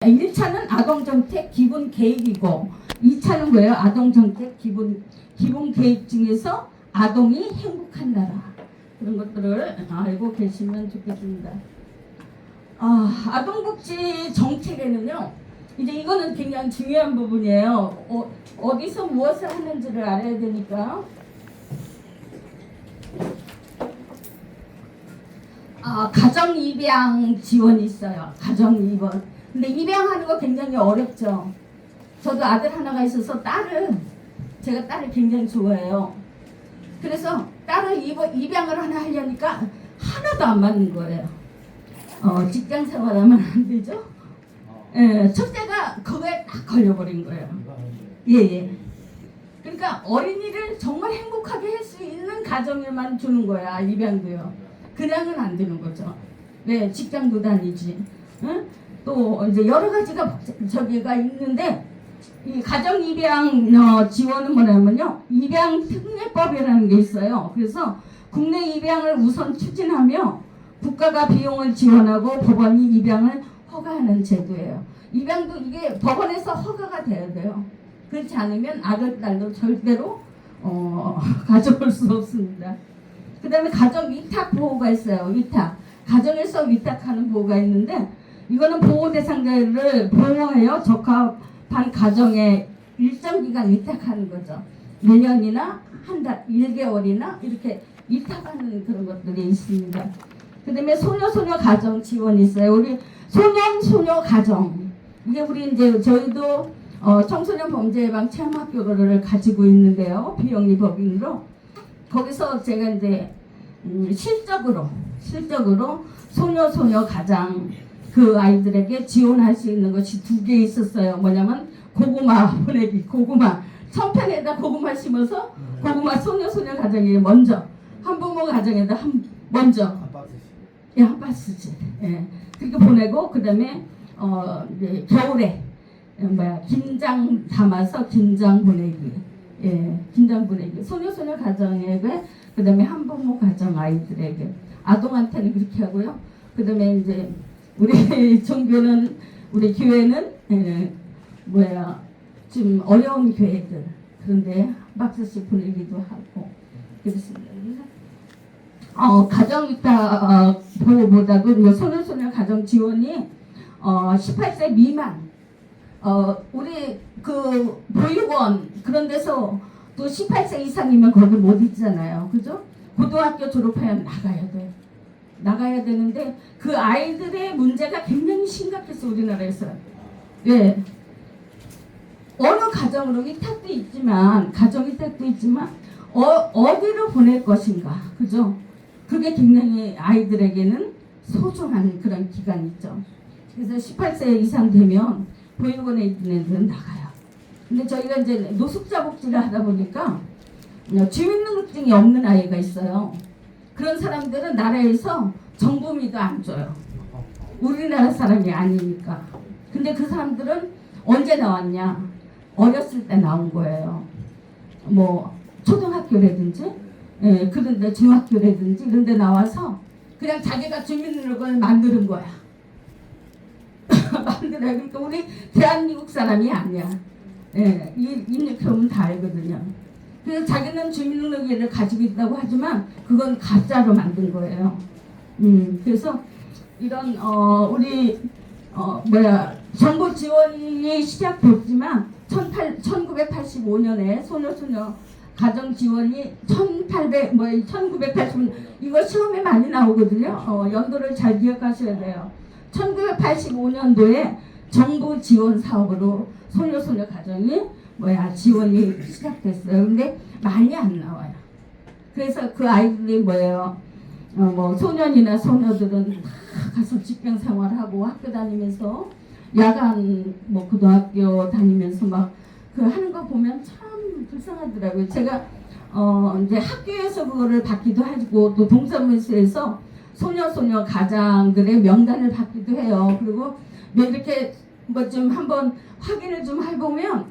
1차는 아동정책 기본 계획이고 2차는 뭐예요? 아동정책 기본 계획 중에서 아동이 행복한 나라. 그런 것들을 알고 계시면 좋겠습니다. 아동복지 정책에는요, 이제 이거는 굉장히 중요한 부분이에요. 어디서 무엇을 하는지를 알아야 되니까. 가정 입양 지원이 있어요. 가정 입원. 근데 입양하는 거 굉장히 어렵죠. 저도 아들 하나가 있어서 제가 딸을 굉장히 좋아해요. 그래서 딸을 입양을 하나 하려니까 하나도 안 맞는 거예요. 직장 생활하면 안 되죠. 예, 첫째가 그거에 딱 걸려버린 거예요. 예. 그러니까 어린이를 정말 행복하게 할 수 있는 가정에만 주는 거야, 입양도요. 그냥은 안 되는 거죠. 네, 직장도 다니지. 응? 또 이제 여러 가지가 저기가 있는데, 이 가정 입양 지원은 뭐냐면요, 입양 특례법이라는 게 있어요. 그래서 국내 입양을 우선 추진하며 국가가 비용을 지원하고 법원이 입양을 허가하는 제도예요. 입양도 이게 법원에서 허가가 돼야 돼요. 그렇지 않으면 아들, 딸도 절대로 가져올 수 없습니다. 그 다음에 가정 위탁 보호가 있어요. 위탁. 가정에서 위탁하는 보호가 있는데, 이거는 보호 대상자를 보호하여 적합한 가정에 일정 기간 위탁하는 거죠. 1년이나 한 달, 1개월이나 이렇게 위탁하는 그런 것들이 있습니다. 그 다음에 소녀 가정 지원이 있어요. 우리 소녀 가정. 이게 우리 이제 저희도 청소년 범죄 예방 체험학교를 가지고 있는데요. 비영리 법인으로. 거기서 제가 이제 실적으로 소녀 가장 그 아이들에게 지원할 수 있는 것이 2개 있었어요. 뭐냐면 고구마 보내기, 고구마 천편에다 고구마 심어서 고구마 소녀 가정에 먼저, 한부모 가정에다 먼저 한 박스씩 그렇게 보내고, 그 다음에 겨울에 김장 담아서 김장 보내기, 김장 보내기 소녀 가정에게, 그 다음에 한부모 가정 아이들에게, 아동한테는 그렇게 하고요. 그 다음에 이제 우리 종교는, 우리 교회는 좀 어려운 교회들, 그런데 한 박스씩 보내기도 하고 그렇습니다. 가정 위탁 보호보다도 소녀 가정 지원이 18세 미만, 우리 그 보육원 그런 데서 또 18세 이상이면 거기 못 있잖아요. 그죠? 고등학교 졸업하면 나가야 되는데 그 아이들의 문제가 굉장히 심각해서 우리나라에서 어느 가정으로 가정 위탁도 있지만 어디로 보낼 것인가, 그죠? 그게 굉장히 아이들에게는 소중한 그런 기간이죠. 그래서 18세 이상 되면 보육원에 있는 애들은 나가요. 근데 저희가 이제 노숙자 복지를 하다 보니까 주민등록증이 없는 아이가 있어요. 그런 사람들은 나라에서 정보미도 안 줘요. 우리나라 사람이 아니니까. 근데 그 사람들은 언제 나왔냐? 어렸을 때 나온 거예요. 뭐 초등학교라든지, 그런데 중학교라든지 이런 데 나와서 그냥 자기가 주민등록을 만드는 거야. 그러니까 우리 대한민국 사람이 아니야. 입력해보면 다 알거든요. 그래서 자기는 주민등록을 가지고 있다고 하지만 그건 가짜로 만든 거예요. 그래서 이런 우리 정부 지원이 시작됐지만 1985년에 소녀 가정 지원이 1980, 이거 시험에 많이 나오거든요. 연도를 잘 기억하셔야 돼요. 1985년도에 정부 지원 사업으로 소녀 가정이 지원이 시작됐어요. 근데 많이 안 나와요. 그래서 그 아이들이 소년이나 소녀들은 다 가서 직장 생활하고 학교 다니면서 야간 고등학교 다니면서 그 하는 거 보면 참 불쌍하더라고요. 제가 이제 학교에서 그거를 받기도 하고 또 동사무소에서 소녀 가장들의 명단을 받기도 해요. 그리고 이렇게 좀 한번 확인을 좀 해보면,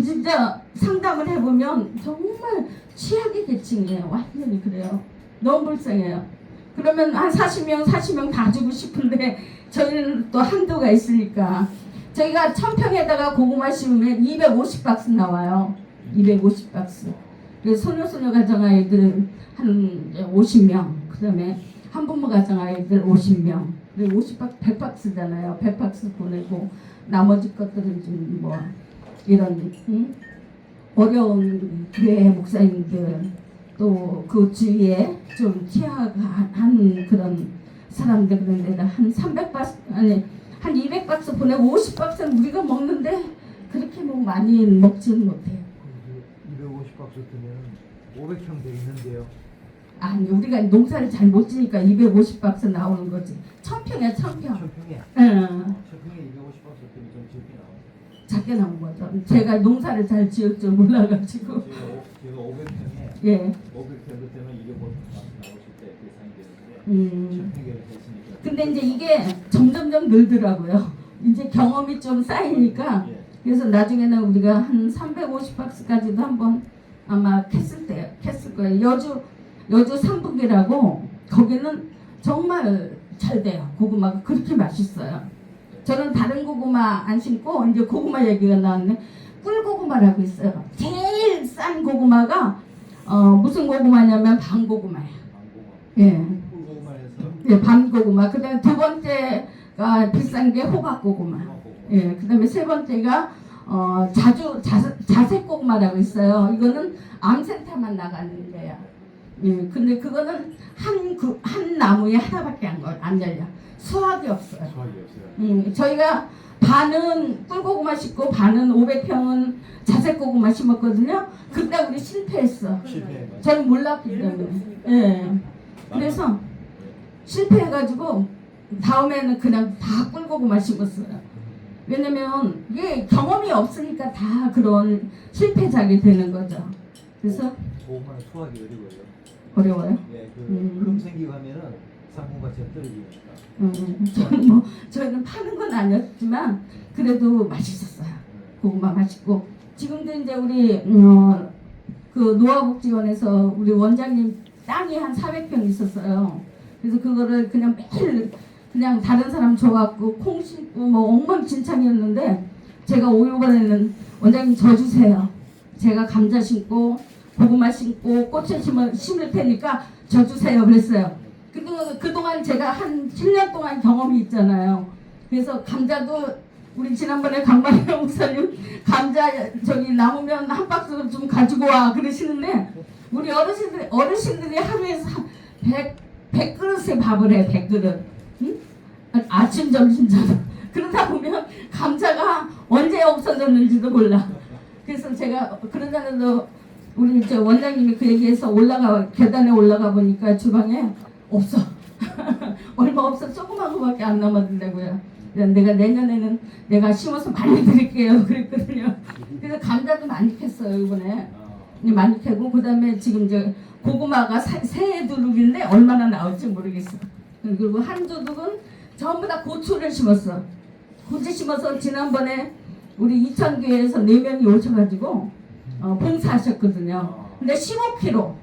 진짜 상담을 해보면 정말 취약의 계층이에요. 완전히 그래요. 너무 불쌍해요. 그러면 한 40명 다 주고 싶은데 저희는 또 한도가 있으니까 저희가 1000평에다가 고구마 심으면 250박스 나와요. 250박스. 그래서 소녀소녀 가정아이들 한 50명, 그 다음에 한부모 가정아이들 50명, 그리고 100박스잖아요. 100박스 보내고 나머지 것들은 좀 뭐 이런 어려운 교회 목사님들 또 그 주위에 좀 취약한 그런 사람들 그런 데다 한 300박스 아니 한 200박스 보내고 50박스는 우리가 먹는데 그렇게 뭐 많이 먹지는 못해요. 250박스 뜨면 500평 돼 있는데요. 아니 우리가 농사를 잘 못 지니까 250박스 나오는 거지. 1000평이야 1000평. 1000평에? 응. 1000평에 250박스 뜨면 좀 적게 나와요. 작게 나온 거죠. 제가 농사를 잘 지을 줄 몰라가지고. 제가 500평에 예. 500평 되면 250박스 나오실 때 계산이 되는데 1000평을 했으니까. 근데 이제 이게 점점점 늘더라고요. 이제 경험이 좀 쌓이니까. 예. 그래서 나중에는 우리가 한 350박스까지도 한번 아마 캤을 거예요. 여주 삼북이라고 거기는 정말 잘 돼요. 고구마가 그렇게 맛있어요. 저는 다른 고구마 안 심고 이제 고구마 얘기가 나왔네. 꿀고구마라고 있어요. 제일 싼 고구마가 무슨 고구마냐면 밤고구마예요. 예. 꿀고구마에서 예, 밤고구마. 그다음에 두 번째가 비싼 게 호박고구마. 예, 그다음에 세 번째가 자색 고구마라고 있어요. 이거는 암센터만 나가는 거야. 예, 근데 그거는 한 나무에 하나밖에 안 열려. 수확이 없어요. 수확이 없어요. 저희가 반은 꿀고구마 심고 반은 500평은 자색고구마 심었거든요. 근데 우리 실패했어. 실패. 저는 몰랐기 때문에. 예. 그래서 실패해가지고 다음에는 그냥 다 꿀고구마 심었어요. 왜냐면 이게 경험이 없으니까 다 그런 실패작이 되는 거죠. 그래서 고구마는 수확이 어려워요. 어려워요. 예, 금 생기고 하면은 상품 가치가 떨어지니까. 저희는 파는 건 아니었지만 그래도 맛있었어요. 고구마 맛있고 지금도 이제 우리 그 노화복지원에서 우리 원장님 땅이 한 400평 있었어요. 그래서 그거를 그냥 매일 그냥 다른 사람 줘갖고 콩 심고 뭐 엉망진창이었는데 제가 이번에는 원장님 저 주세요. 제가 감자 심고 고구마 심고 꽃을 심을 테니까 저 주세요 그랬어요. 그동안 제가 한 7년 동안 경험이 있잖아요. 그래서 감자도 우리 지난번에 강만희 목사님 감자 저기 남으면 한 박스 좀 가지고 와 그러시는데 우리 어르신들이 하루에 100그릇의 밥을 해. 100그릇. 응? 아침 점심 저녁. 그러다 보면 감자가 언제 없어졌는지도 몰라. 그래서 제가 그러자면서 우리 저 원장님이 그 얘기해서 계단에 올라가 보니까 주방에 없어. 얼마 없어. 조그만 거밖에 안 남았는데고요. 내가 내년에는 내가 심어서 많이 드릴게요. 그랬거든요. 그래서 감자도 많이 캤어요 이번에. 많이 캐고 그다음에 지금 이제 고구마가 세 두둑인데 얼마나 나올지 모르겠어. 그리고 한 두둑은 전부 다 고추를 심었어. 고추 심어서 지난번에 우리 이천교회에서 4명이 오셔가지고 봉사하셨거든요. 근데 15kg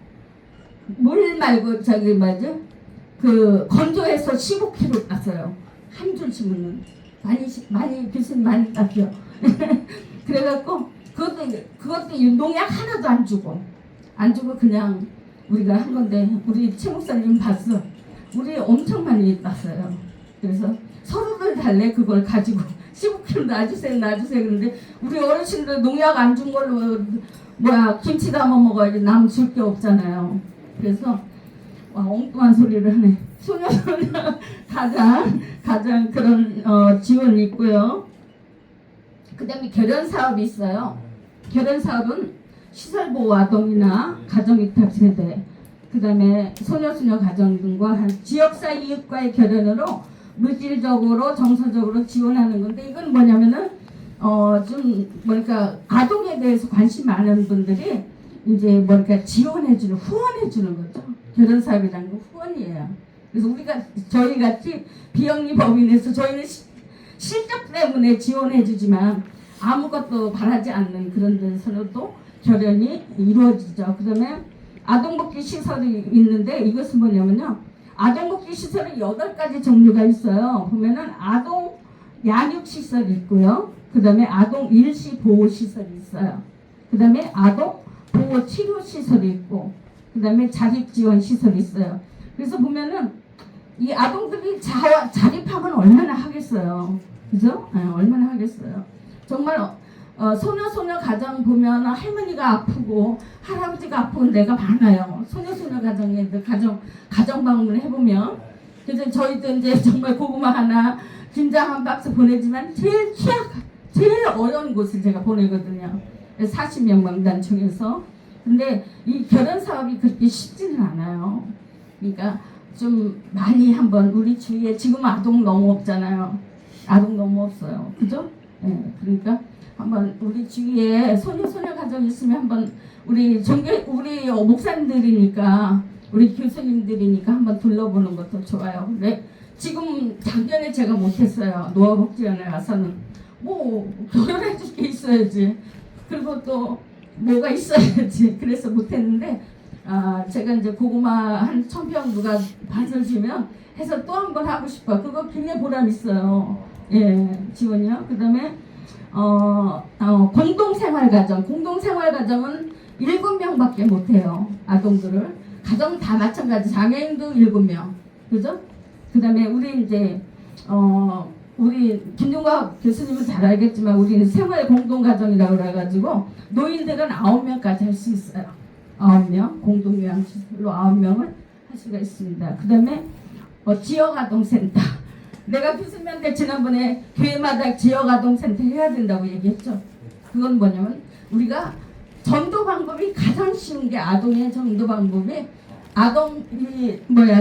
물 말고 저기 뭐지 그 건조해서 15kg 땄어요. 한 줄 심으면 많이 교수님 많이 땄죠. 그래갖고 그것도 농약 하나도 안 주고 그냥 우리가 한 건데 우리 최 목사님 봤어. 우리 엄청 많이 땄어요. 그래서 서로들 달래 그걸 가지고 15kg 놔주세요 그런데 우리 어르신들 농약 안 준 걸로 김치 담아 먹어야지 남 줄 게 없잖아요. 그래서 엉뚱한 소리를 하네. 소녀소녀 가장 그런 지원이 있고요. 그 다음에 결연 사업이 있어요. 결연 사업은 시설보호 아동이나 가정위탁 세대, 그 다음에 소녀소녀 가정 등과 지역사 이웃과의 결연으로 물질적으로 정서적으로 지원하는 건데 이건 뭐냐면은 좀 뭐랄까 아동에 대해서 관심 많은 분들이 이제 뭐랄까 지원해주는 후원해주는 거죠. 결연 사업이라는 건 후원이에요. 그래서 저희 같이 비영리 법인에서 저희는 실적 때문에 지원해주지만 아무것도 바라지 않는 그런 데서도 결연이 이루어지죠. 그 다음에 아동복지 시설이 있는데 이것은 뭐냐면요. 아동복지 시설이 8가지 종류가 있어요. 보면은 아동 양육 시설이 있고요. 그 다음에 아동 일시 보호 시설이 있어요. 그 다음에 아동 보호 치료 시설이 있고, 그 다음에 자립 지원 시설이 있어요. 그래서 보면은 이 아동들이 자립하면 얼마나 하겠어요. 그죠? 네, 얼마나 하겠어요. 정말 소녀 가정 보면 할머니가 아프고 할아버지가 아프고 데가 많아요. 소녀 가정에 가정 방문을 해보면. 그래서 저희도 이제 정말 고구마 하나 김장 한 박스 보내지만 제일 어려운 곳을 제가 보내거든요. 40명 명단 중에서. 근데 이 결혼 사업이 그렇게 쉽지는 않아요. 그러니까 좀 많이 한번 우리 주위에 지금 아동 너무 없잖아요. 아동 너무 없어요. 그죠? 네, 그러니까 한번 우리 주위에 소녀 가정 있으면 한번 우리 목사님들이니까 우리 교수님들이니까 한번 둘러보는 것도 좋아요. 근데 지금 작년에 제가 못했어요. 노화복지원에 가서는 뭐 결혼해줄 게 있어야지. 그리고 또 뭐가 있어야지. 그래서 못했는데 제가 이제 고구마 한 1000평 누가 밭을 주면 해서 또 한 번 하고 싶어요. 그거 굉장히 보람 있어요. 예, 지원이요. 그 다음에 공동생활가정은 7명밖에 못해요. 아동들을. 가정 다 마찬가지. 장애인도 7명. 그죠? 그 다음에 우리 이제 우리 김종과 교수님은 잘 알겠지만 우리는 생활 공동가정이라고 그래가지고 노인들은 9명까지 할 수 있어요. 9명. 공동요양시설로 9명을 할 수가 있습니다. 그 다음에 지역아동센터. 내가 교수님한테 지난번에 교회마다 지역아동센터 해야 된다고 얘기했죠. 그건 뭐냐면 우리가 전도 방법이 가장 쉬운 게 아동의 전도 방법이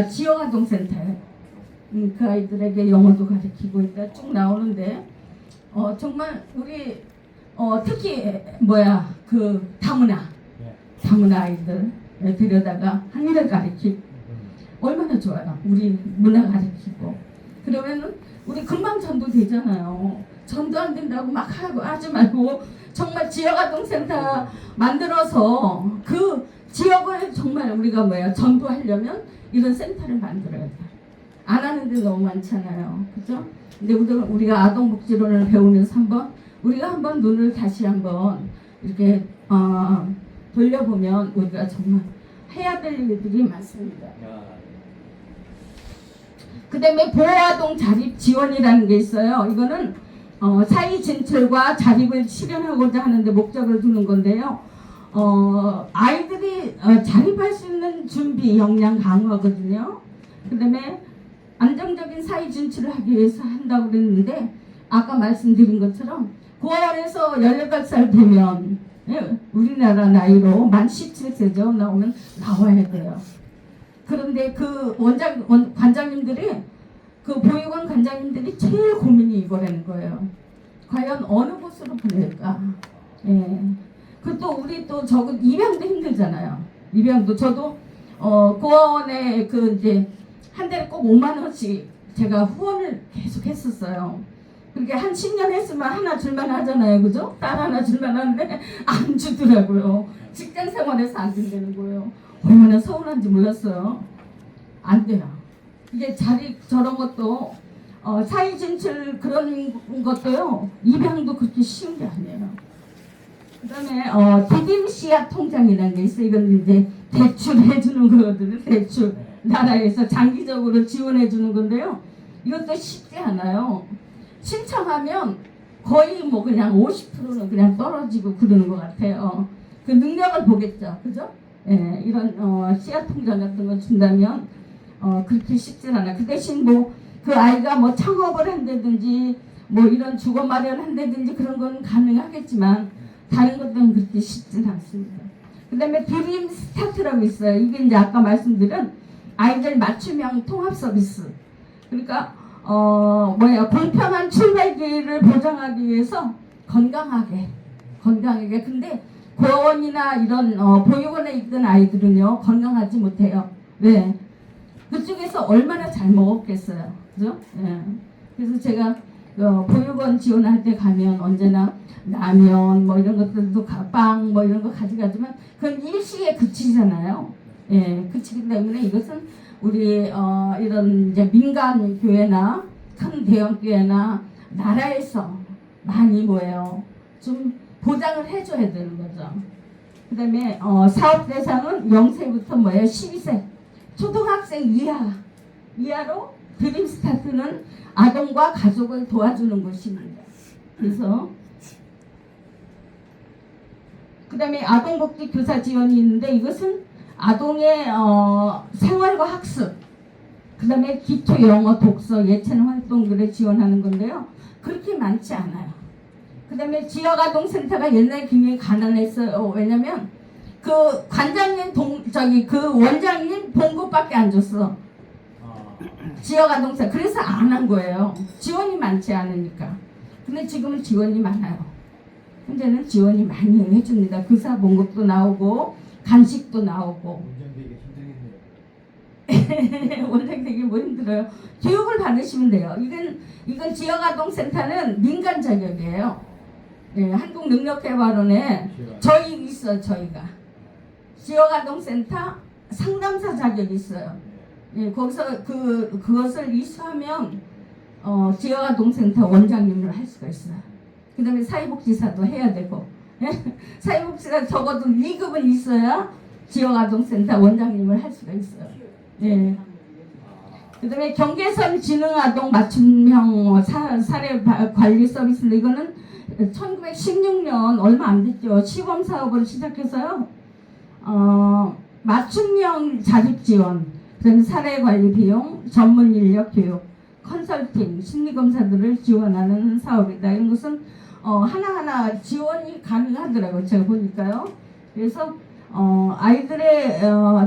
지역아동센터예요. 그 아이들에게 영어도 가르치고 있다 쭉 나오는데 정말 우리 특히 그 다문화 아이들 데려다가 한일을 가르치고 얼마나 좋아요. 우리 문화 가르치고 그러면은 우리 금방 전도 되잖아요. 전도 안 된다고 막 하지 말고 정말 지역아동센터 만들어서 그 지역을 정말 우리가 전도하려면 이런 센터를 만들어야 돼요. 안 하는 데 너무 많잖아요. 그죠? 근데 우리가 아동복지론을 배우면서 우리가 한번 눈을 다시 한번 이렇게 돌려보면 우리가 정말 해야 될 일들이 많습니다. 그 다음에 보호아동 자립 지원이라는 게 있어요. 이거는 사회 진출과 자립을 실현하고자 하는데 목적을 두는 건데요. 아이들이 자립할 수 있는 준비 역량 강화거든요. 그 다음에 안정적인 사회 진출을 하기 위해서 한다고 그랬는데 아까 말씀드린 것처럼 9월에서 18살 되면 우리나라 나이로 만 17세죠. 나오면 나와야 돼요. 그런데 그 관장님들이 그 보육원 관장님들이 제일 고민이 이거라는 거예요. 과연 어느 곳으로 보낼까? 예. 그또 우리 또 입양도 힘들잖아요. 입양도 저도 고아원에 그 이제 한 달에 꼭 5만 원씩 제가 후원을 계속 했었어요. 그렇게 한 10년 했으면 하나 줄만 하잖아요. 그죠? 딸 하나 줄만 하는데 안 주더라고요. 직장 생활에서 안 된다는 거예요. 얼마나 서운한지 몰랐어요. 안 돼요. 이게 저런 것도 사회 진출 그런 것도요. 입양도 그렇게 쉬운 게 아니에요. 그 다음에 디딤 씨앗 통장이라는 게 있어요. 이건 이제 대출해주는 거거든요. 대출. 나라에서 장기적으로 지원해주는 건데요. 이것도 쉽지 않아요. 신청하면 거의 그냥 50%는 그냥 떨어지고 그러는 것 같아요. 그 능력을 보겠죠. 그죠? 예, 이런 씨앗 통장 같은 거 준다면 그렇게 쉽진 않아요. 그 대신 그 아이가 창업을 한다든지 이런 주거 마련한다든지 그런 건 가능하겠지만 다른 것들은 그렇게 쉽진 않습니다. 그 다음에 드림 스타트라고 있어요. 이게 이제 아까 말씀드린 아이들 맞춤형 통합 서비스. 그러니까 공평한 출발 기회를 보장하기 위해서 건강하게. 근데 고아원이나 이런 보육원에 있던 아이들은요 건강하지 못해요. 왜? 그쪽에서 얼마나 잘 먹었겠어요. 그죠? 예. 그래서 제가 보육원 지원할 때 가면 언제나 라면 이런 것들도 빵 이런 거 가져가지만 그건 일시에 그치잖아요. 예, 그치기 때문에 이것은 우리 이런 이제 민간 교회나 큰 대형 교회나 나라에서 많이 뭐예요? 좀 보장을 해줘야 되는 거죠. 그다음에 사업 대상은 0세부터 뭐예요? 12세 초등학생 이하로 드림 스타트는 아동과 가족을 도와주는 곳입니다. 그래서 그다음에 아동복지 교사 지원이 있는데 이것은 아동의 생활과 학습, 그다음에 기초 영어, 독서, 예체능 활동들을 지원하는 건데요. 그렇게 많지 않아요. 그다음에 지역아동센터가 옛날에 굉장히 가난했어요. 왜냐면 그 관장님 그 원장님 봉급밖에 안 줬어. 지역아동센터. 그래서 안 한 거예요. 지원이 많지 않으니까. 근데 지금은 지원이 많아요. 현재는 지원이 많이 해줍니다. 교사 봉급도 나오고 간식도 나오고. 원장 되기 힘들겠네요. 원장 되기 뭐 힘들어요. 교육을 받으시면 돼요. 이건 지역아동센터는 민간 자격이에요. 네, 한국능력개발원에 저희 있어요. 저희가 지역아동센터 상담사 자격이 있어요. 네, 거기서 그것을 이수하면 지역아동센터 원장님을 할 수가 있어요. 그 다음에 사회복지사도 해야 되고, 사회복지사 적어도 2급은 있어야 지역아동센터 원장님을 할 수가 있어요. 네. 그 다음에 경계선 지능아동 맞춤형 사례 관리 서비스인데 이거는 1916년 얼마 안 됐죠. 시범 사업을 시작해서요. 맞춤형 자립 지원, 그다음에 사례 관리 비용, 전문 인력 교육, 컨설팅, 심리검사들을 지원하는 사업이다. 이런 것은 하나하나 지원이 가능하더라고요. 제가 보니까요. 그래서 아이들의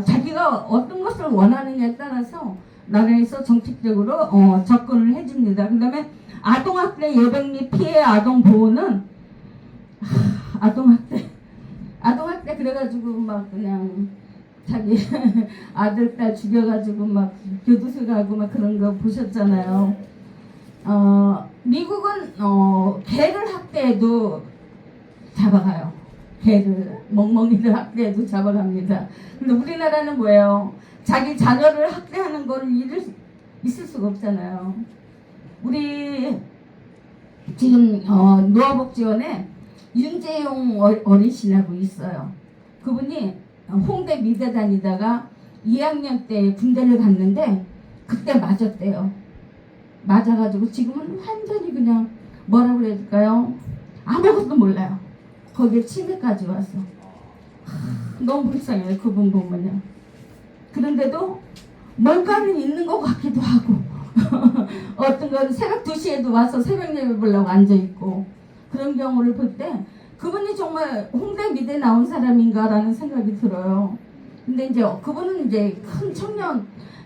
자기가 어떤 것을 원하느냐에 따라서 나라에서 정책적으로 접근을 해줍니다. 그 다음에 아동학대 예방 및 피해 아동 보호는 아동학대 그래가지고 막 그냥 자기 아들 딸 죽여가지고 막 교도소 가고 막 그런 거 보셨잖아요. 미국은 개를 학대해도 잡아가요. 개를 멍멍이를 학대해도 잡아갑니다. 근데 우리나라는 뭐예요? 자기 자녀를 학대하는 걸 있을 수가 없잖아요. 우리 지금 노아복지원에 윤재용 어르신하고 있어요. 그분이 홍대 미대 다니다가 2학년 때 군대를 갔는데 그때 맞았대요. 맞아가지고 지금은 완전히 그냥 뭐라 그래야 될까요? 아무것도 몰라요. 거기에 치매까지 왔어. 너무 불쌍해요. 그분 보면요. 그런데도 뭔가는 있는 것 같기도 하고 어떤 건 새벽 2시에도 와서 새벽 예배 보려고 앉아있고 그런 경우를 볼 때 그분이 정말 홍대 미대 나온 사람인가라는 생각이 들어요. 근데 이제 그분은 이제 큰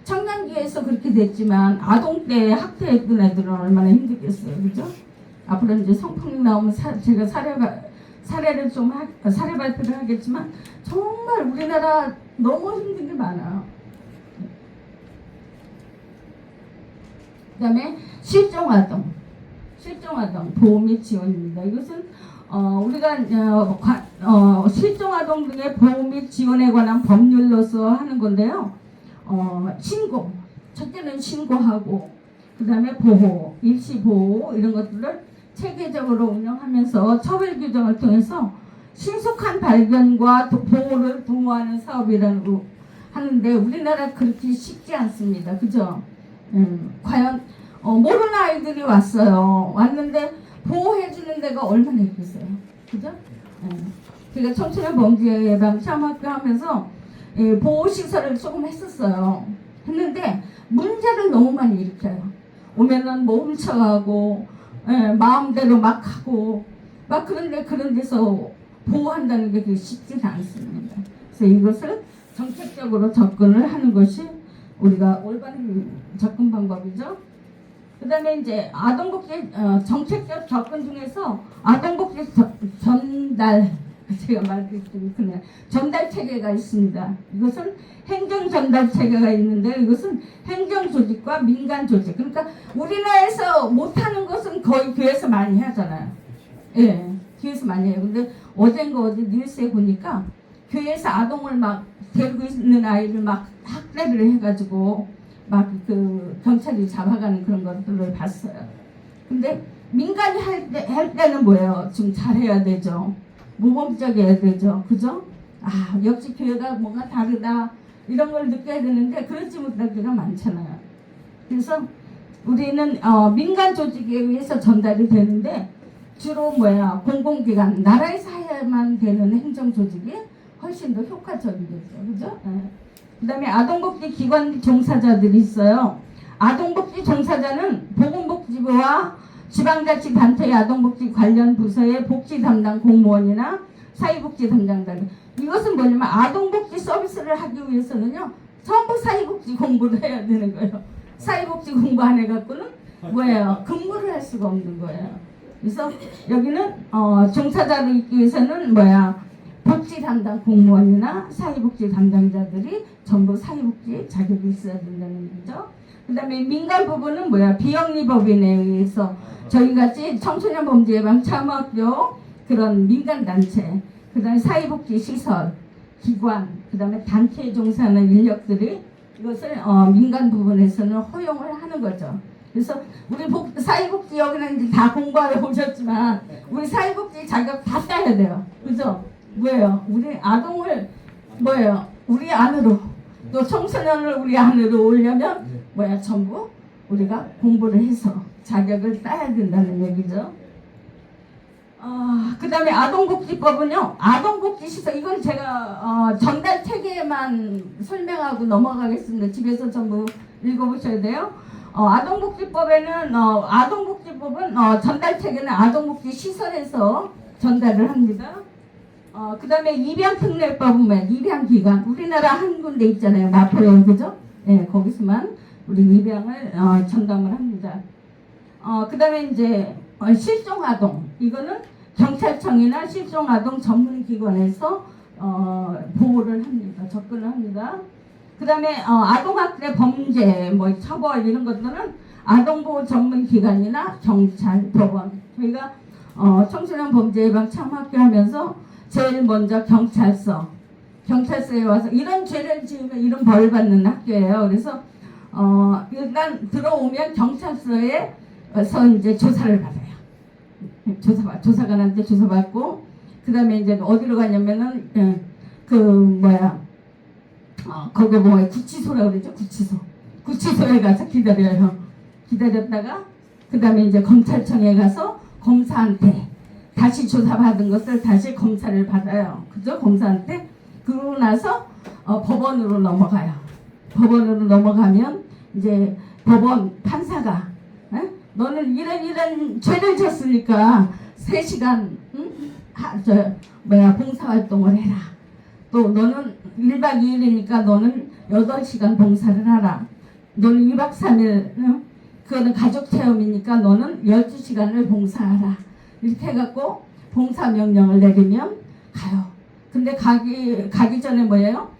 청년기에서 그렇게 됐지만 아동 때 학대했던 애들은 얼마나 힘들겠어요. 그죠? 앞으로 이제 성폭력 나오면 제가 사례를 좀 사례 발표를 하겠지만 정말 우리나라 너무 힘든 게 많아요. 그 다음에 실종아동 보호 및 지원입니다. 이것은 우리가 실종아동 등의 보호 및 지원에 관한 법률로서 하는 건데요. 첫째는 신고하고 그 다음에 보호, 일시보호 이런 것들을 체계적으로 운영하면서 처벌 규정을 통해서 신속한 발견과 보호를 도모하는 사업이라고 하는데 우리나라 그렇게 쉽지 않습니다. 그죠? 과연 모르는 아이들이 왔는데 보호해주는 데가 얼마나 있겠어요. 그죠? 제가 청소년 범죄 예방 시험학교 하면서 보호시설을 조금 했는데 문제를 너무 많이 일으켜요. 오면은 뭐 훔쳐가고 마음대로 막 하고 막 그런 데서 보호한다는 게 그게 쉽지는 않습니다. 그래서 이것을 정책적으로 접근을 하는 것이 우리가 올바른 접근 방법이죠. 그 다음에 이제 아동복지 정책적 접근 중에서 아동복지 제가 말드리기 그냥 전달 체계가 있습니다. 이것은 행정 전달 체계가 있는데 이것은 행정 조직과 민간 조직. 그러니까 우리나라에서 못하는 것은 거의 교회에서 많이 하잖아요. 예, 교회에서 많이 해요. 근데 어디 뉴스에 보니까 교회에서 아동을 막 데리고 있는 아이를 막 학대를 해가지고 막 그 경찰이 잡아가는 그런 것들을 봤어요. 근데 민간이 할 때는 뭐예요? 좀 잘해야 되죠. 모범적이어야 되죠. 그죠? 아, 역시 교회가 뭔가 다르다 이런 걸 느껴야 되는데 그렇지 못할 때가 많잖아요. 그래서 우리는 민간 조직에 의해서 전달이 되는데 주로 뭐야 공공기관 나라에서 해야만 되는 행정조직이 훨씬 더 효과적이겠죠. 그죠? 네. 그 다음에 아동복지 기관 종사자들이 있어요. 아동복지 종사자는 보건복지부와 지방자치단체의 아동복지 관련 부서의 복지 담당 공무원이나 사회복지 담당자들. 이것은 뭐냐면 아동복지 서비스를 하기 위해서는요 전부 사회복지 공부를 해야 되는 거예요. 사회복지 공부 안 해갖고는 뭐예요? 근무를 할 수가 없는 거예요. 그래서 여기는 종사자로 있기 위해서는 뭐야 복지 담당 공무원이나 사회복지 담당자들이 전부 사회복지 자격이 있어야 된다는 거죠. 그 다음에 민간 부분은 뭐야 비영리법인에 의해서 저희같이 청소년 범죄 예방 참호학교 그런 민간 단체 그 다음에 사회복지 시설 기관 그 다음에 단체에 종사하는 인력들이 이것을 민간 부분에서는 허용을 하는 거죠. 그래서 우리 사회복지 여기는 이제 다 공부하러 오셨지만 우리 사회복지 자격 다 따야 돼요. 그죠? 뭐예요? 우리 아동을 뭐예요? 우리 안으로 또 청소년을 우리 안으로 오려면 뭐야 전부 우리가 공부를 해서 자격을 따야 된다는 얘기죠. 그 다음에 아동복지법은요 아동복지시설 이건 제가 전달 체계만 설명하고 넘어가겠습니다. 집에서 전부 읽어보셔야 돼요. 아동복지법에는 아동복지법은 전달 체계는 아동복지시설에서 전달을 합니다. 그 다음에 입양특례법은 입양기관 우리나라 한 군데 있잖아요. 마포에 그죠? 네, 거기서만 우리 입양을 전담을 합니다. 그 다음에 이제 실종아동 이거는 경찰청이나 실종아동 전문기관에서 보호를 합니다. 접근을 합니다. 그 다음에 아동학대 범죄 뭐 처벌 이런 것들은 아동보호 전문기관이나 경찰, 법원 저희가 청소년 범죄 예방 참호학교 하면서 제일 먼저 경찰서에 와서 이런 죄를 지으면 이런 벌을 받는 학교예요. 그래서 일단 들어오면 경찰서에서 이제 조사를 받아요. 조사관한테 조사받고 그 다음에 이제 어디로 가냐면은 거기 뭐야 구치소라고 그러죠. 구치소에 가서 기다렸다가 그 다음에 이제 검찰청에 가서 검사한테 다시 조사받은 것을 다시 검사를 받아요. 그죠? 검사한테 그러고 나서 법원으로 넘어가요. 법원으로 넘어가면 이제 법원 판사가 너는 이런 죄를 졌으니까 3시간 봉사활동을 해라. 또 너는 1박 2일이니까 너는 8시간 봉사를 하라. 너는 2박 3일 그거는 가족 체험이니까 너는 12시간을 봉사하라. 이렇게 해갖고 봉사 명령을 내리면 가요. 근데 가기 전에 뭐예요?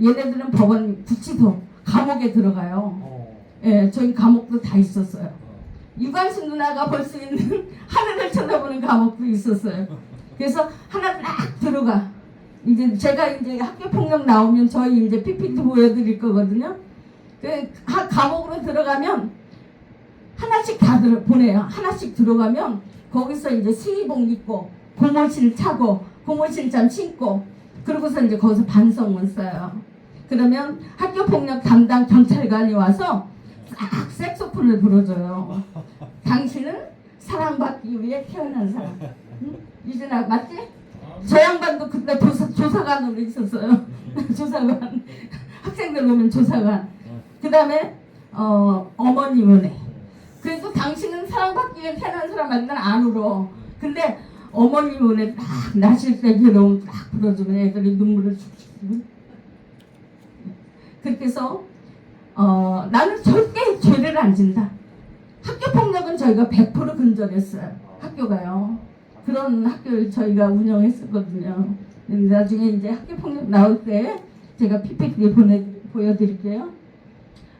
얘네들은 법원 구치소 감옥에 들어가요. 예, 저희 감옥도 다 있었어요. 유관순 누나가 볼 수 있는 하늘을 쳐다보는 감옥도 있었어요. 그래서 하나 딱 들어가. 이제 제가 이제 학교 폭력 나오면 저희 이제 PPT 보여드릴 거거든요. 감옥으로 들어가면 하나씩 다 보내요. 하나씩 들어가면 거기서 이제 수의복 입고 고무실 차고 고무실장 신고 그러고서 이제 거기서 반성문 써요. 그러면 학교폭력 담당 경찰관이 와서 싹 색소폰을 불어줘요. 당신은 사랑받기 위해 태어난 사람. 응? 유진아 맞지? 저 양반도 그때 조사관으로 있었어요. 조사관. 학생들 보면 조사관. 그 다음에 어머님은 해. 그래서 당신은 사랑받기 위해 태어난 사람 맞는 안 울어. 근데 어머니 눈에 딱 나실 때 괴로움 딱 불어주면 애들이 눈물을 쭉. 그렇게 해서 나는 절대 죄를 안 진다. 학교 폭력은 저희가 100% 근절했어요. 학교가요. 그런 학교를 저희가 운영했었거든요. 나중에 이제 학교 폭력 나올 때 제가 PPT 보여드릴게요.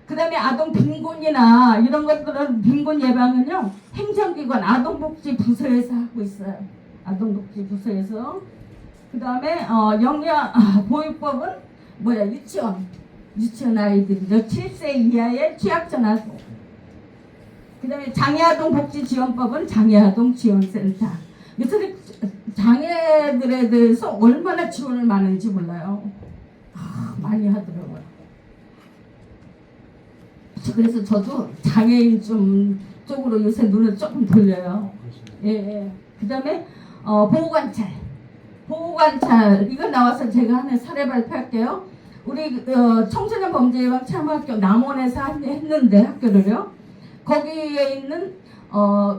그 다음에 아동 빈곤이나 이런 것들은 빈곤 예방은요 행정기관 아동복지부서에서 하고 있어요. 아동복지부서에서. 그 다음에 보육법은 유치원 아이들이죠. 7세 이하의 취약전화소. 그다음에 장애아동 복지지원법은 장애아동 지원센터. 그래서 장애들에 대해서 얼마나 지원을 많은지 몰라요. 많이 하더라고요. 그래서 저도 장애인 쪽으로 요새 눈을 조금 돌려요. 예. 그다음에 보호관찰 이거 나와서 제가 하나 사례 발표할게요. 우리 청소년 범죄 예방 체험학교 남원에서 했는데 학교를요. 거기에 있는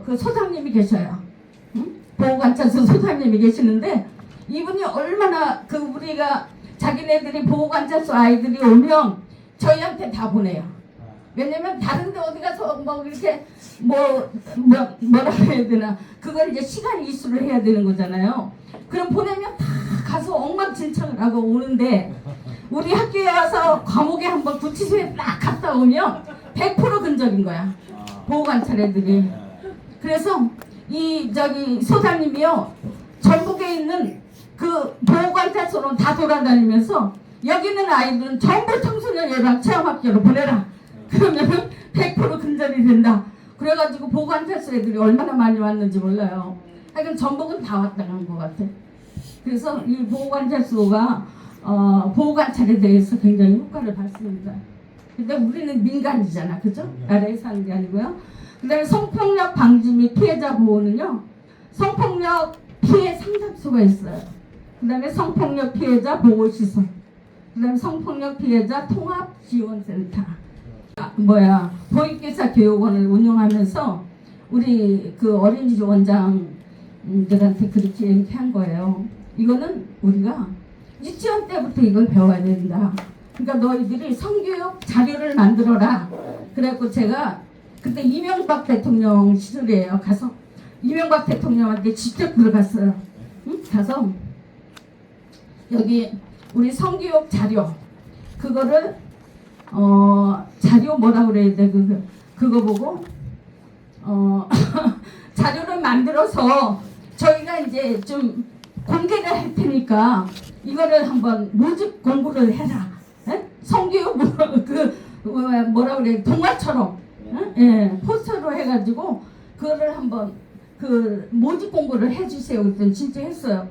그 소장님이 계셔요. 보호관찰소 소장님이 계시는데 이분이 얼마나 우리가 자기네들이 보호관찰소 아이들이 오면 저희한테 다 보내요. 왜냐면 다른데 어디 가서 뭐 이렇게 뭐라 해야 되나 그걸 이제 시간 이수를 해야 되는 거잖아요. 그럼 보내면 다 가서 엉망진창을 하고 오는데 우리 학교에 와서 과목에 한번 구치소에 딱 갔다 오면 100% 근접인 거야. 보호관찰 애들이. 그래서 이 소장님이요 전국에 있는 그 보호관찰소로 다 돌아다니면서 여기 있는 아이들은 전부 청소년 예방 체험학교로 보내라. 그러면 100% 근접이 된다. 그래가지고 보호관찰소 애들이 얼마나 많이 왔는지 몰라요. 하여간 전북은 다 왔다 간 것 같아. 그래서 이 보호관찰소가 보호관찰에 대해서 굉장히 효과를 받습니다. 근데 우리는 민간이잖아, 그죠? 나라에서 하는 게 아니고요. 그 다음에 성폭력 방지 및 피해자 보호는요, 성폭력 피해 상담소가 있어요. 그 다음에 성폭력 피해자 보호시설, 그 다음에 성폭력 피해자 통합지원센터, 보육교사 교육원을 운영하면서 우리 그 어린이집 원장들한테 그렇게 한 거예요. 이거는 우리가 유치원 때부터 이걸 배워야 된다. 그러니까 너희들이 성교육 자료를 만들어라. 그래갖고 제가 그때 이명박 대통령 시절이에요. 가서 이명박 대통령한테 직접 들어갔어요. 응? 가서 여기 우리 성교육 자료 그거를 자료 뭐라 그래야 돼 그거 보고 자료를 만들어서 저희가 이제 좀 공개를 할 테니까 이거를 한번 모집 공부를 해라. 에? 성교육 뭐라 그래 동화처럼 예, 포스터로 해가지고 그거를 한번 모집 공부를 해주세요. 그랬더니 진짜 했어요.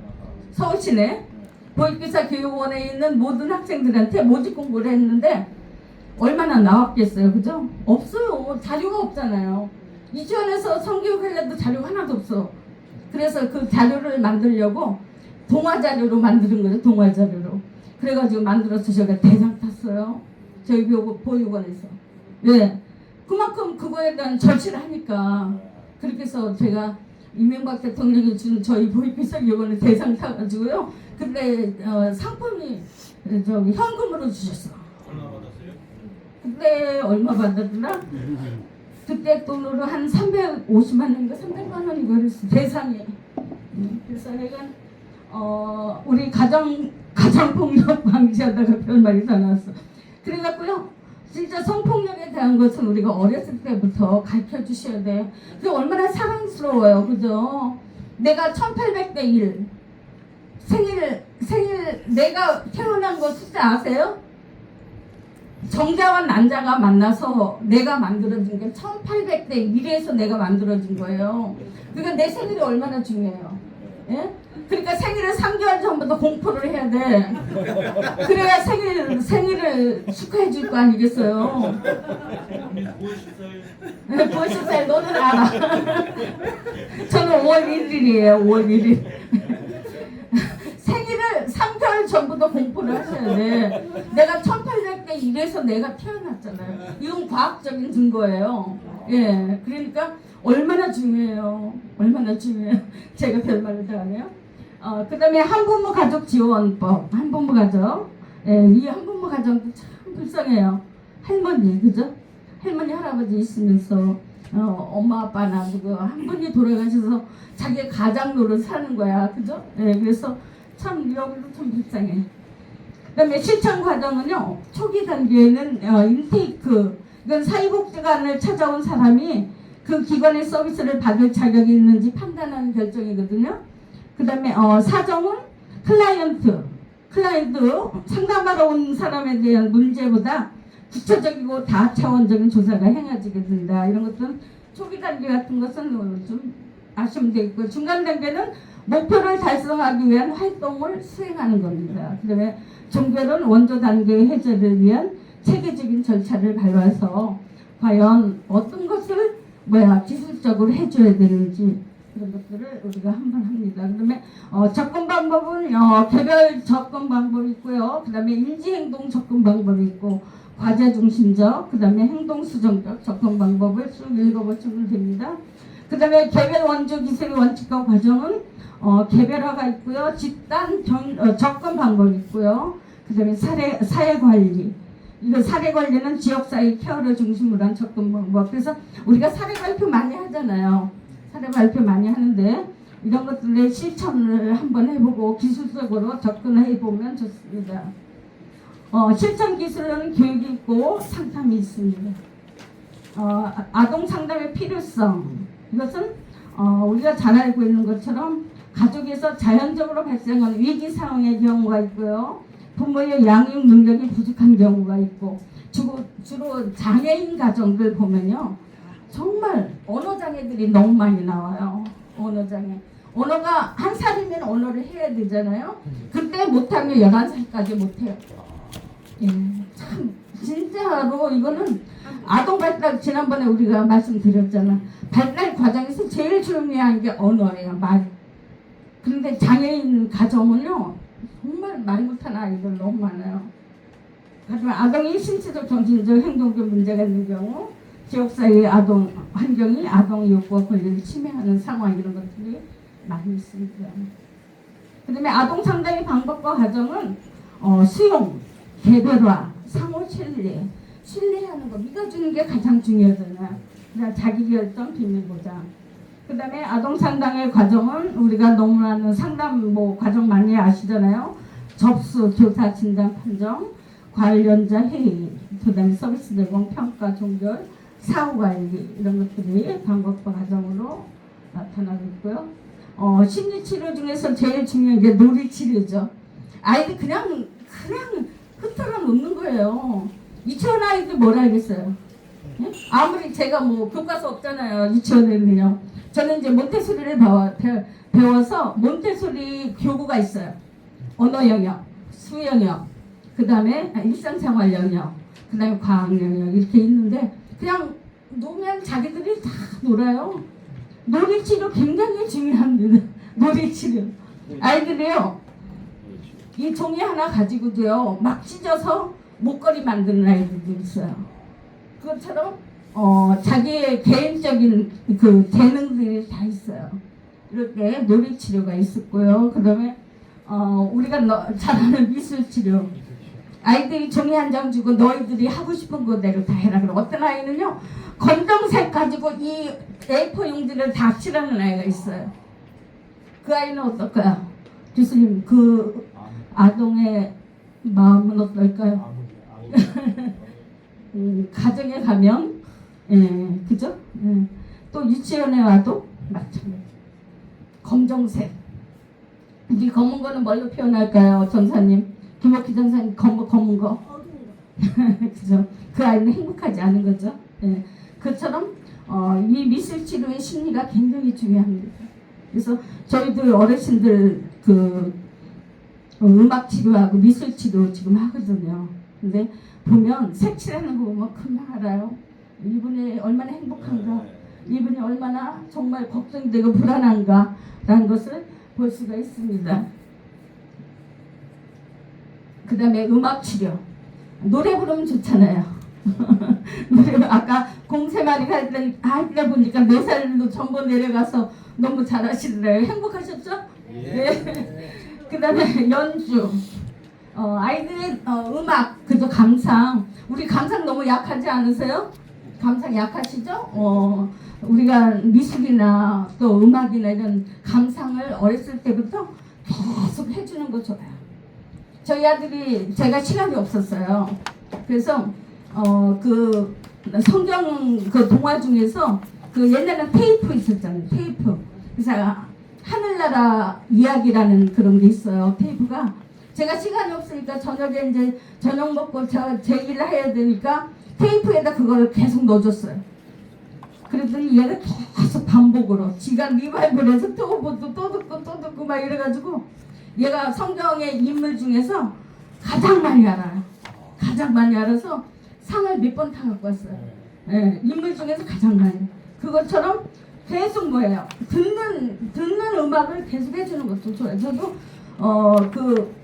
서울시내 보육교사 교육원에 있는 모든 학생들한테 모집 공부를 했는데 얼마나 나왔겠어요, 그죠? 없어요. 자료가 없잖아요. 유치원에서 성교육 하려도 자료가 하나도 없어. 그래서 그 자료를 만들려고 동화 자료로 만드는 거죠. 동화 자료로. 그래가지고 만들어서 제가 대상 탔어요. 저희 보육원에서. 네. 그만큼 그거에 대한 절실을 하니까. 그렇게 해서 제가 이명박 대통령이 준 저희 보육교사 교육원에 대상 타가지고요. 근데 상품이 현금으로 주셨어. 얼마 받았어요? 그때 얼마 받았더라? 그때 돈으로 한 350만 원인가 300만 원인가 그랬어. 대상이. 그래서 내가 우리 가정폭력 방지하다가 별말이 다 나왔어. 그래갖고요. 진짜 성폭력에 대한 것은 우리가 어렸을 때부터 가르쳐 주셔야 돼. 그게 얼마나 사랑스러워요. 그죠? 내가 1800대 1 생일 내가 태어난 거 숫자 아세요? 정자와 난자가 만나서 내가 만들어진 게 1800대 1에서 내가 만들어진 거예요. 그러니까 내 생일이 얼마나 중요해요. 예? 그러니까 생일을 3개월 전부터 공포를 해야 돼. 그래야 생일을 축하해 줄 거 아니겠어요. 90살 너는 알아. 저는 5월 1일이에요. 5월 1일. 생일을 3개월 전부터 공포를 하셔야 돼. 내가 1800대 1에서 내가 태어났잖아요. 이건 과학적인 증거예요. 예, 그러니까 얼마나 중요해요. 얼마나 중요해요. 제가 별말을 다 하네요. 그 다음에 한부모 가족 지원법. 한부모 가족. 예, 이 한부모 가정도 참 불쌍해요. 할머니, 그죠? 할머니, 할아버지 있으면서 엄마, 아빠나 누구 한 분이 돌아가셔서 자기 가장 노릇 사는 거야. 그죠? 예, 그래서 참 여기도 참 불쌍해. 그 다음에 실천 과정은요. 초기 단계에는 인테이크. 이건 사회복지관을 찾아온 사람이 그 기관의 서비스를 받을 자격이 있는지 판단하는 결정이거든요. 그 다음에 사정은 클라이언트 상담하러 온 사람에 대한 문제보다 구체적이고 다차원적인 조사가 행해지게 된다. 이런 것들은 초기 단계 같은 것은 좀 아시면 되겠고요. 중간 단계는 목표를 달성하기 위한 활동을 수행하는 겁니다. 그다음에 종결은 원조 단계의 해제를 위한 체계적인 절차를 밟아서 과연 어떤 것을 기술적으로 해줘야 되는지 그런 것들을 우리가 한번 합니다. 그다음에 접근 방법은 개별 접근 방법이 있고요. 그다음에 인지행동 접근 방법이 있고 과제 중심적, 그다음에 행동 수정적 접근 방법을 쭉 읽어보시면 됩니다. 그다음에 개별 원조 기술 원칙과 과정은 개별화가 있고요. 집단 접근 방법이 있고요. 그다음에 사회 관리. 이거 사례 관리는 지역사회 케어를 중심으로 한 접근 방법. 그래서 우리가 사례 발표 많이 하잖아요. 사례 발표 많이 하는데 이런 것들의 실천을 한번 해보고 기술적으로 접근해 보면 좋습니다. 실천 기술은 교육이 있고 상담이 있습니다. 아동 상담의 필요성. 이것은 우리가 잘 알고 있는 것처럼 가족에서 자연적으로 발생하는 위기 상황의 경우가 있고요. 부모의 양육 능력이 부족한 경우가 있고 주로 장애인 가정들 보면요. 정말 언어 장애들이 너무 많이 나와요. 언어 장애. 언어가 1살이면 언어를 해야 되잖아요. 그때 못하면 11살까지 못해요. 예, 참 진짜로 이거는 아동 발달 지난번에 우리가 말씀드렸잖아. 발달 과정에서 제일 중요한 게 언어예요. 말. 그런데 장애인 가정은요. 정말 말 못하는 아이들 너무 많아요. 하지만 아동이 신체적, 정신적, 행동적 문제가 있는 경우 지역사회의 아동 환경이 아동 욕구와 권리를 침해하는 상황 이런 것들이 많이 있습니다. 그 다음에 아동 상담의 방법과 과정은 수용, 개별화, 상호 신뢰하는 거 믿어주는 게 가장 중요하잖아요. 그다음 자기결정, 비밀보장. 그 다음에 아동 상담의 과정은 우리가 너무나 아는 상담 과정 많이 아시잖아요. 접수, 교사, 진단, 판정, 관련자 회의, 그 다음에 서비스 제공, 평가, 종결, 사후 관리 이런 것들이 방법과 과정으로 나타나고 있고요. 심리치료 중에서 제일 중요한 게 놀이치료죠. 아이들 그냥 흩어져 놓는 거예요. 유치원 아이들 뭘 알겠어요? 예? 아무리 제가 교과서 없잖아요. 유치원에는요. 저는 이제 몬테소리를 배워서 몬테소리 교구가 있어요. 언어 영역, 수 영역, 그 다음에 일상생활 영역, 그 다음에 과학 영역 이렇게 있는데 그냥 놀면 자기들이 다 놀아요. 놀이치료 굉장히 중요합니다. 놀이치료. 아이들이요. 이 종이 하나 가지고도요. 막 찢어서 목걸이 만드는 아이들도 있어요. 그것처럼 자기의 개인적인 그 재능들이 다 있어요. 이렇게 놀이치료가 있었고요. 그 다음에 우리가 잘 아는 미술치료. 아이들이 종이 한 장 주고 너희들이 하고 싶은 거대로 다 해라. 그럼 어떤 아이는요. 검정색 가지고 이 A4 용지를 다 칠하는 아이가 있어요. 그 아이는 어떨까요? 교수님 그 아동의 마음은 어떨까요? 가정에 가면 그죠? 또 유치원에 와도 마찬가지. 검정색. 이 검은 거는 뭘로 표현할까요, 전사님? 김옥희 전사님 검은 거. 그죠? 그 아이는 행복하지 않은 거죠. 그처럼 이 미술치료의 심리가 굉장히 중요합니다. 그래서 저희들 어르신들 그 음악 치료하고 미술 치료 지금 하거든요. 근데 보면 색칠하는 거 보면 금방 알아요. 이분이 얼마나 행복한가, 이분이 얼마나 정말 걱정되고 불안한가라는 것을 볼 수가 있습니다. 그 다음에 음악 치료. 노래 부르면 좋잖아요. 노래 아까 공세마리 할 때 보니까 4살로 전부 내려가서 너무 잘하시더래요. 행복하셨죠? 네. 그 다음에 연주. 아이들의 음악, 그죠? 감상. 우리 감상 너무 약하지 않으세요? 감상 약하시죠? 우리가 미술이나 또 음악이나 이런 감상을 어렸을 때부터 계속 해주는 거 좋아요. 저희 아들이 제가 시간이 없었어요. 그래서 그 성경 그 동화 중에서 그 옛날에는 테이프 있었잖아요. 테이프. 그래서 하늘나라 이야기라는 그런 게 있어요. 테이프가 제가 시간이 없으니까 저녁에 이제 저녁 먹고 제 일을 해야 되니까 테이프에다 그걸 계속 넣어줬어요. 그랬더니 얘가 계속 반복으로 지가 리바이벌에서 또 듣고 막 이래가지고 얘가 성경의 인물 중에서 가장 많이 알아요. 가장 많이 알아서 상을 몇 번 타갖고 왔어요. 예, 인물 중에서 가장 많이. 그것처럼 계속 뭐예요? 듣는 음악을 계속 해주는 것도 좋아요. 저도 그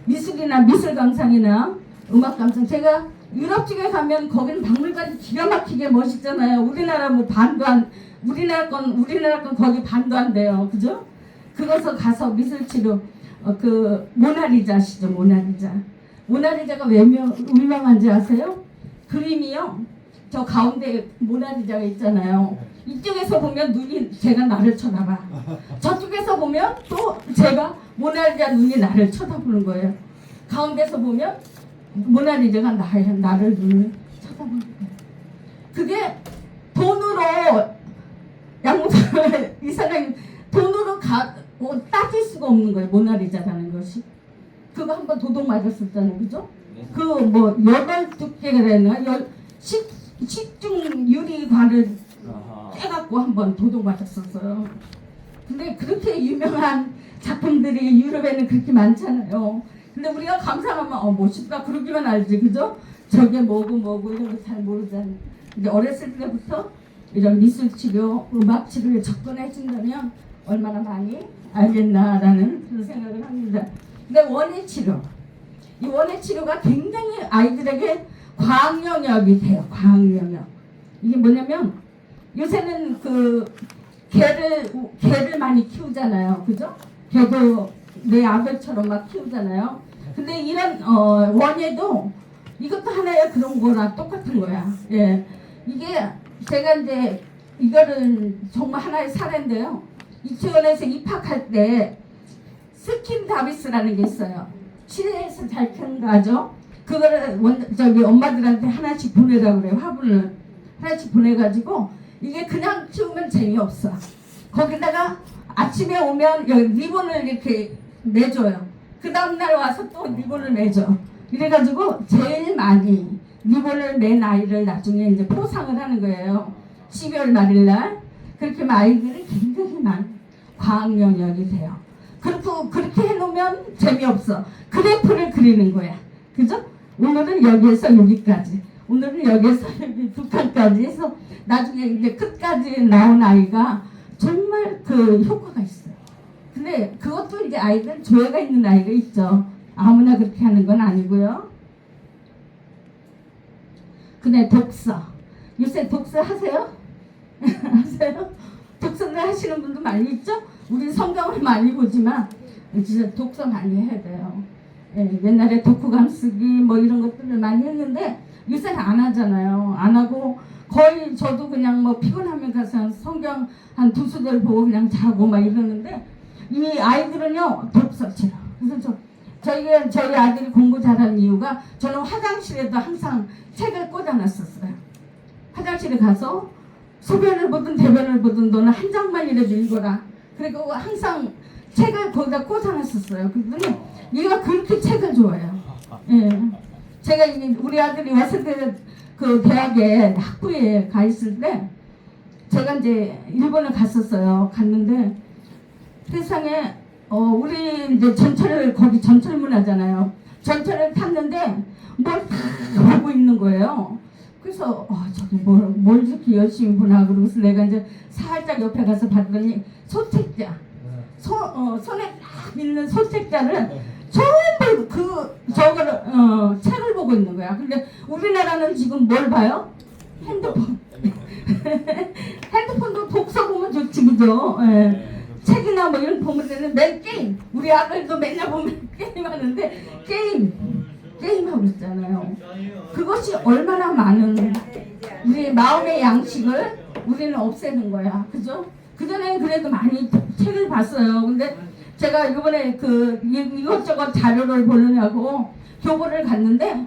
미술이나 미술 감상이나 음악 감상, 제가 유럽 쪽에 가면 거기는 박물관이 기가 막히게 멋있잖아요. 우리나라 뭐 반도 안, 우리나라 건 거기 반도 안 돼요. 그죠? 그래서 가서 미술 치료 그 모나리자 아시죠? 모나리자가 왜 유명한지 아세요? 그림이요. 저 가운데 모나리자가 있잖아요. 이쪽에서 보면 제가 나를 쳐다봐. 저쪽에서 보면 또 제가 모나리자 눈이 나를 쳐다보는 거예요. 가운데서 보면 모나리자가 나를 눈을 쳐다보는 거예요. 그게 돈으로 양무사 이사장님 돈으로 따질 수가 없는 거예요. 모나리자라는 것이. 그거 한번 도둑 맞았었잖아요. 그죠? 그 뭐 8두께가 되나? 식중 유리관을 깨갖고 한번 도둑 맞았었어요. 근데 그렇게 유명한 작품들이 유럽에는 그렇게 많잖아요. 근데 우리가 감상하면 멋있다 그러기만 알지. 그죠? 저게 뭐고 이런 거 잘 모르잖아요. 이제 어렸을 때부터 이런 미술치료, 음악치료에 접근해준다면 얼마나 많이 알겠나라는 그런 생각을 합니다. 근데 원예치료, 이 원예치료가 굉장히 아이들에게 과학 영역이 돼요. 과학 영역. 이게 뭐냐면 요새는 그 개를 많이 키우잖아요. 그죠? 개도 내 아들처럼 막 키우잖아요. 근데 이런 원예도 이것도 하나의 그런 거랑 똑같은 거야. 예. 이게 제가 이제 이거는 정말 하나의 사례인데요. 이태원에서 입학할 때 스킨 다비스라는 게 있어요. 실내에서 잘 큰 거죠. 그거를 저기 엄마들한테 하나씩 보내라고 그래요. 화분을 하나씩 보내가지고 이게 그냥 키우면 재미없어. 거기다가 아침에 오면 여기 리본을 이렇게 매줘요. 그 다음날 와서 또 리본을 매줘. 이래가지고 제일 많이 리본을 맨 아이를 나중에 이제 포상을 하는 거예요. 12월 말일날. 그렇게 하면 아이들이 굉장히 많이 과학 영역이 돼요. 그렇게 해놓으면 재미없어. 그래프를 그리는 거야. 그죠? 오늘은 여기에서 여기까지. 오늘은 여기에서 여기 두 칸까지 해서 나중에 이제 끝까지 나온 아이가 정말 그 효과가 있어요. 근데 그것도 이제 아이들 조예가 있는 아이가 있죠. 아무나 그렇게 하는 건 아니고요. 근데 독서. 요새 독서 하세요? 하세요? 독서를 하시는 분도 많이 있죠? 우리 성경을 많이 보지만 진짜 독서 많이 해야 돼요. 예, 옛날에 독후감 쓰기 뭐 이런 것들을 많이 했는데 요새는 안 하잖아요. 안 하고 거의 저도 그냥 뭐 피곤하면 가서 성경 한 2수절 보고 그냥 자고 막 이러는데 이 아이들은요 독서처럼. 그래서 저희 아들이 공부 잘하는 이유가 저는 화장실에도 항상 책을 꽂아놨었어요. 화장실에 가서 소변을 보든 대변을 보든 너는 한 장만이라도 읽어라. 그리고 항상 책을 거기다 꽂아놨었어요. 그랬더니 얘가 그렇게 책을 좋아해요. 예. 제가 우리 아들이 와세대 그 대학에 학부에 가 있을 때 제가 이제 일본을 갔었어요. 갔는데 세상에 우리 이제 거기 전철문 하잖아요. 전철을 탔는데 뭘 다 보고 있는 거예요. 그래서 저기 뭘 이렇게 열심히 보나 그러고서 내가 이제 살짝 옆에 가서 봤더니 소책자 손에 딱 있는 소책자를 전부 저거를 책을 보고 있는 거야. 근데 우리나라는 지금 뭘 봐요? 핸드폰. 핸드폰도 독서 보면 좋지 그죠? 예. 책이나 뭐 이런 보면 되는데 게임. 우리 아들도 맨날 보면 게임하는데 게임하고 있잖아요. 그것이 얼마나 많은 우리 마음의 양식을 우리는 없애는 거야. 그죠? 그전에는 그래도 많이 책을 봤어요. 근데 제가 이번에 이것저것 자료를 보느냐고 교보를 갔는데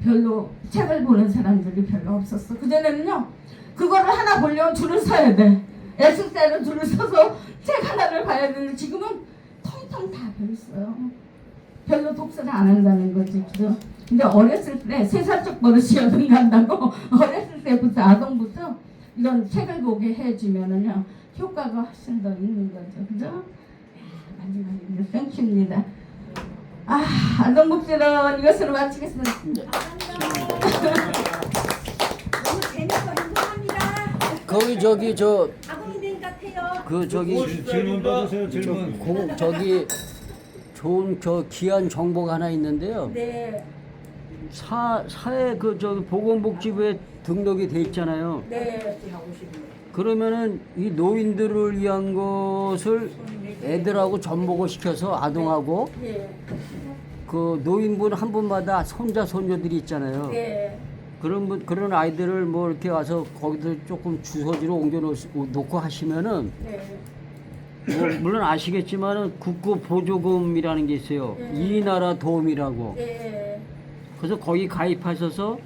별로 책을 보는 사람들이 별로 없었어. 그전에는요, 그거를 하나 보려면 줄을 서야 돼. S자로 줄을 서서 책 하나를 봐야 되는데 지금은 텅텅 다 돼 있어요. 별로 독서를 안 한다는 거지. 그죠? 근데 어렸을 때 3살적 버릇이 여든 간다고 어렸을 때부터 아동부터 이런 책을 보게 해주면은요 효과가 훨씬 더 있는 거죠. 그죠? 마지막에 땡큐입니다. 아동복지론 이것으로 마치겠습니다. 너무 재밌고 행복합니다. 거기 저기 아동이 된 것 같아요. 그 저기 질문 받으세요. 질문. 저기 좋은 귀한 정보가 하나 있는데요. 네, 사회 그 저기 보건복지부에 등록이 돼 있잖아요. 네. 그러면은 이 노인들을 위한 것을 애들하고 접목을 시켜서 아동하고 네, 그 노인분 한 분마다 손자 손녀들이 있잖아요. 네. 그런 아이들을 뭐 이렇게 와서 거기서 조금 주소지로 옮겨 놓고 하시면은 네. 뭐 물론 아시겠지만은 국고 보조금이라는 게 있어요. 네. 이 나라 도움이라고. 네. 그래서 거기 가입하셔서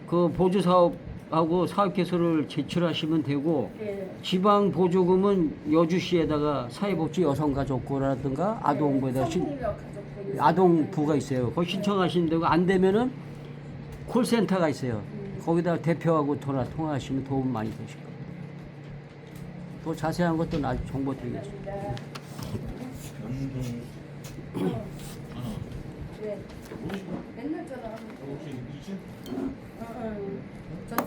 그 보조 사업하고 사업 개설을 제출하시면 되고 네. 지방 보조금은 여주시에다가 사회복지 여성가족부라든가 아동부에다가 아동부가 있어요. 거기 신청하시면 되고 안 되면은 콜센터가 있어요. 거기다 대표하고 통화하시면 도움 많이 되실 겁니다. 더 자세한 것도 나중에 정보 드리겠습니다. 네. 맨날 전화. 혹시 2층? 전화.